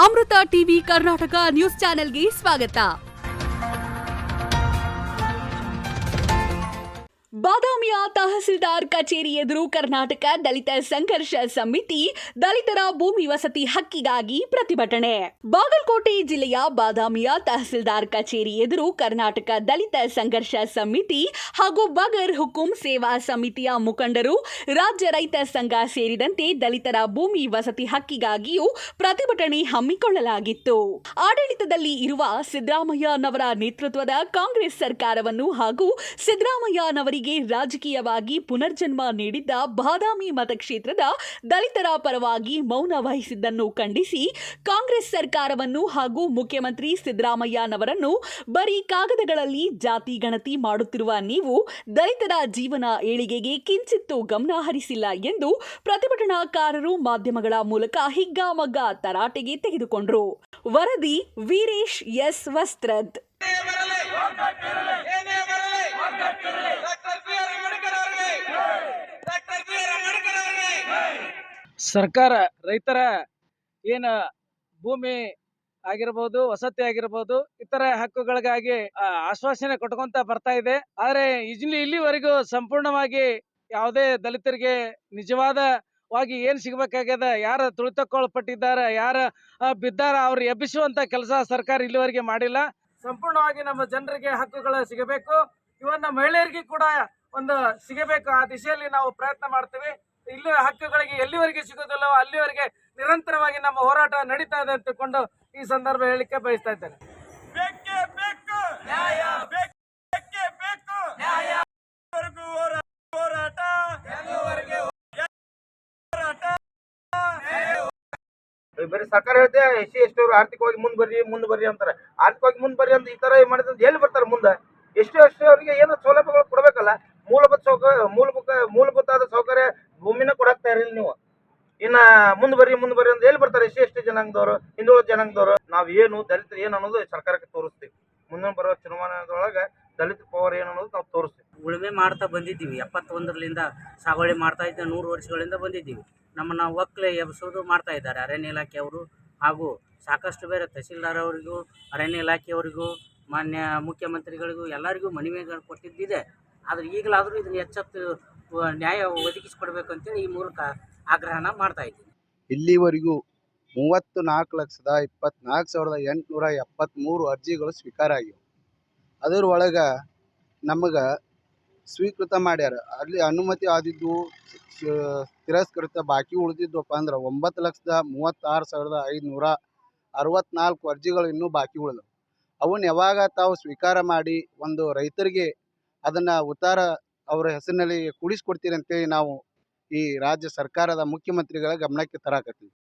ಅಮೃತ TV Karnataka news ಚಾನೆಲ್ಗೆ ಸ್ವಾಗತ. ಬಾದಾಮಿಯ ತಹಸೀಲ್ದಾರ್ ಕಚೇರಿ ಎದುರು ಕರ್ನಾಟಕ ದಲಿತ ಸಂಘರ್ಷ ಸಮಿತಿ ದಲಿತರ ಭೂಮಿ ವಸತಿ ಹಕ್ಕಿಗಾಗಿ ಪ್ರತಿಭಟನೆ. ಬಾಗಲಕೋಟೆ ಜಿಲ್ಲೆಯ ಬಾದಾಮಿಯ ತಹಸೀಲ್ದಾರ್ ಕಚೇರಿ ಎದುರು ಕರ್ನಾಟಕ ದಲಿತ ಸಂಘರ್ಷ ಸಮಿತಿ ಹಾಗೂ ಬಗರ್ ಹುಕುಂ ಸೇವಾ ಸಮಿತಿಯ ಮುಖಂಡರು, ರಾಜ್ಯ ರೈತ ಸಂಘ ಸೇರಿದಂತೆ ದಲಿತರ ಭೂಮಿ ವಸತಿ ಹಕ್ಕಿಗಾಗಿಯೂ ಪ್ರತಿಭಟನೆ ಹಮ್ಮಿಕೊಳ್ಳಲಾಗಿತ್ತು. ಆಡಳಿತದಲ್ಲಿ ಇರುವ ಸಿದ್ದರಾಮಯ್ಯನವರ ನೇತೃತ್ವದ ಕಾಂಗ್ರೆಸ್ ಸರ್ಕಾರವನ್ನು ಹಾಗೂ ಸಿದ್ದರಾಮಯ್ಯನವರಿಗೆ ರಾಜಕೀಯವಾಗಿ ಪುನರ್ಜನ್ಮ ನೀಡಿದ್ದ ಬಾದಾಮಿ ಮತಕ್ಷೇತ್ರದ ದಲಿತರ ಪರವಾಗಿ ಮೌನ ವಹಿಸಿದ್ದನ್ನು ಖಂಡಿಸಿ ಕಾಂಗ್ರೆಸ್ ಸರ್ಕಾರವನ್ನು ಹಾಗೂ ಮುಖ್ಯಮಂತ್ರಿ ಸಿದ್ದರಾಮಯ್ಯನವರನ್ನು ಬರೀ ಕಾಗದಗಳಲ್ಲಿ ಜಾತಿ ಗಣತಿ ಮಾಡುತ್ತಿರುವ ನೀವು ದಲಿತರ ಜೀವನ ಏಳಿಗೆಗೆ ಕಿಂಚಿತ್ತೂ ಗಮನ ಹರಿಸಿಲ್ಲ ಎಂದು ಪ್ರತಿಭಟನಾಕಾರರು ಮಾಧ್ಯಮಗಳ ಮೂಲಕ ಹಿಗ್ಗಾಮಗ್ಗ ತರಾಟೆಗೆ ತೆಗೆದುಕೊಂಡರು. ವರದಿ ವೀರೇಶ್ ಎಸ್ ವಸ್ತ್ರದ್. ಸರ್ಕಾರ ರೈತರ ಏನ ಭೂಮಿ ಆಗಿರಬಹುದು, ವಸತಿ ಆಗಿರಬಹುದು, ಇತರ ಹಕ್ಕುಗಳಿಗಾಗಿ ಆಶ್ವಾಸನೆ ಕೊಟ್ಕೊಂತ ಬರ್ತಾ ಇದೆ. ಆದ್ರೆ ಇಲ್ಲಿವರೆಗೂ ಸಂಪೂರ್ಣವಾಗಿ ಯಾವುದೇ ದಲಿತರಿಗೆ ನಿಜವಾದವಾಗಿ ಏನ್ ಸಿಗಬೇಕಾಗ್ಯದ, ಯಾರ ತುಳಿತಕ್ಕೊಳಪಟ್ಟಿದ್ದಾರೆ, ಯಾರ ಬಿದ್ದಾರ, ಅವ್ರು ಎಬ್ಬಿಸುವಂತ ಕೆಲಸ ಸರ್ಕಾರ ಇಲ್ಲಿವರೆಗೆ ಮಾಡಿಲ್ಲ. ಸಂಪೂರ್ಣವಾಗಿ ನಮ್ಮ ಜನರಿಗೆ ಹಕ್ಕುಗಳು ಸಿಗಬೇಕು. ಇವನ್ನ ಮಹಿಳೆಯರಿಗೆ ಕೂಡ ಒಂದು ಸಿಗಬೇಕು. ಆ ದಿಶೆಯಲ್ಲಿ ನಾವು ಪ್ರಯತ್ನ ಮಾಡ್ತೀವಿ. ಇಲ್ಲಿ ಹಕ್ಕುಗಳಿಗೆ ಎಲ್ಲಿವರೆಗೆ ಸಿಗೋದಿಲ್ಲವೋ ಅಲ್ಲಿವರೆಗೆ ನಿರಂತರವಾಗಿ ನಮ್ಮ ಹೋರಾಟ ನಡೀತಾ ಇದೆ ಅಂತ ತಿಳ್ಕೊಂಡು ಈ ಸಂದರ್ಭ ಹೇಳಿಕೆ ಬಯಸ್ತಾ ಇದ್ದೇನೆ. ಬರೀ ಸರ್ಕಾರ ಹೇಳ್ತೆ ಎಸ್ಸಿ ಎಸ್ಟಿ ಅವರು ಆರ್ಥಿಕವಾಗಿ ಮುಂದ್ ಬರ್ರಿ ಅಂತಾರೆ. ಆರ್ಥಿಕವಾಗಿ ಮುಂದ್ ಬರ್ರಿ ಅಂತ ಈ ತರ ಮಾಡಿದ್ರೆ ಎಲ್ಲಿ ಬರ್ತಾರೆ ಮುಂದೆ? ಎಸ್ಟಿ ಅವರಿಗೆ ಏನೋ ಸೌಲಭ್ಯಗಳು ಕೊಡ್ಬೇಕಲ್ಲ. ಮೂಲಭೂತವಾದ ಸೌಕರ್ಯ ಭೂಮಿನ ಕೊಡಾಕ್ತಾ ಇರಲಿಲ್ಲ ನೀವು. ಇನ್ನ ಮುಂದ್ ಬರ್ರಿ ಅಂತ ಎಲ್ಲಿ ಬರ್ತಾರೆ? ಎಸ್ಟಿ ಜನಾಂಗದವರು, ಹಿಂದುಳಿದ ಜನಾಂಗದವರು. ನಾವ್ ಏನು ದಲಿತರು ಏನು ಅನ್ನೋದು ಸರ್ಕಾರಕ್ಕೆ ತೋರಿಸ್ತೀವಿ. ಮುಂದಿನ ಬರುವ ಚುನಾವಣೆದೊಳಗೆ ದಲಿತ ಪವರ್ ಏನು ಅನ್ನೋದು ನಾವು ತೋರಿಸ್ತೀವಿ. ಉಳುಮೆ ಮಾಡ್ತಾ ಬಂದಿದ್ದೀವಿ. 71ರಿಂದ ಸಾಗುವಳಿ ಮಾಡ್ತಾ ಇದ್ದ 100 ವರ್ಷಗಳಿಂದ ಬಂದಿದ್ದೀವಿ. ನಮ್ಮನ್ನ ಒಕ್ಕಲೆ ಎಬ್ಸೋದು ಮಾಡ್ತಾ ಇದ್ದಾರೆ ಅರಣ್ಯ ಇಲಾಖೆಯವರು ಹಾಗೂ ಸಾಕಷ್ಟು ಬೇರೆ ತಹಸೀಲ್ದಾರ್ ಅವರಿಗೂ, ಅರಣ್ಯ ಇಲಾಖೆಯವರಿಗೂ, ಮಾನ್ಯ ಮುಖ್ಯಮಂತ್ರಿಗಳಿಗೂ ಎಲ್ಲರಿಗೂ ಮನವಿಗಳು ಕೊಟ್ಟಿದ್ದಿದೆ. ಆದರೆ ಈಗಲಾದರೂ ಇದನ್ನು ಎಚ್ಚೆತ್ತು ನ್ಯಾಯ ಒದಗಿಸಿಕೊಡ್ಬೇಕು ಅಂತೇಳಿ ಈ ಮೂಲಕ ಆಗ್ರಹನ ಮಾಡ್ತಾ ಇದ್ದೀನಿ. ಇಲ್ಲಿವರೆಗೂ 34,24,873 ಅರ್ಜಿಗಳು ಸ್ವೀಕಾರ ಆಗಿವೆ. ಅದರೊಳಗೆ ನಮಗೆ ಸ್ವೀಕೃತ ಮಾಡ್ಯಾರ. ಅಲ್ಲಿ ಅನುಮತಿ ಆದಿದ್ದು ತಿರಸ್ಕೃತ ಬಾಕಿ ಉಳಿದಿದ್ದಪ್ಪ ಅಂದ್ರೆ 9,36,564 ಅರ್ಜಿಗಳು ಇನ್ನೂ ಬಾಕಿ ಉಳಿದವು. ಅವನ್ನ ಯಾವಾಗ ತಾವು ಸ್ವೀಕಾರ ಮಾಡಿ ಒಂದು ರೈತರಿಗೆ ಅದನ್ನು ಉತ್ತಾರ ಅವರ ಹೆಸರಿನಲ್ಲಿ ಕೂಡಿಸ್ಕೊಡ್ತೀರಿ ಅಂತೇಳಿ ನಾವು ಈ ರಾಜ್ಯ ಸರ್ಕಾರದ ಮುಖ್ಯಮಂತ್ರಿಗಳ ಗಮನಕ್ಕೆ ತರಾಕತ್ತೀವಿ.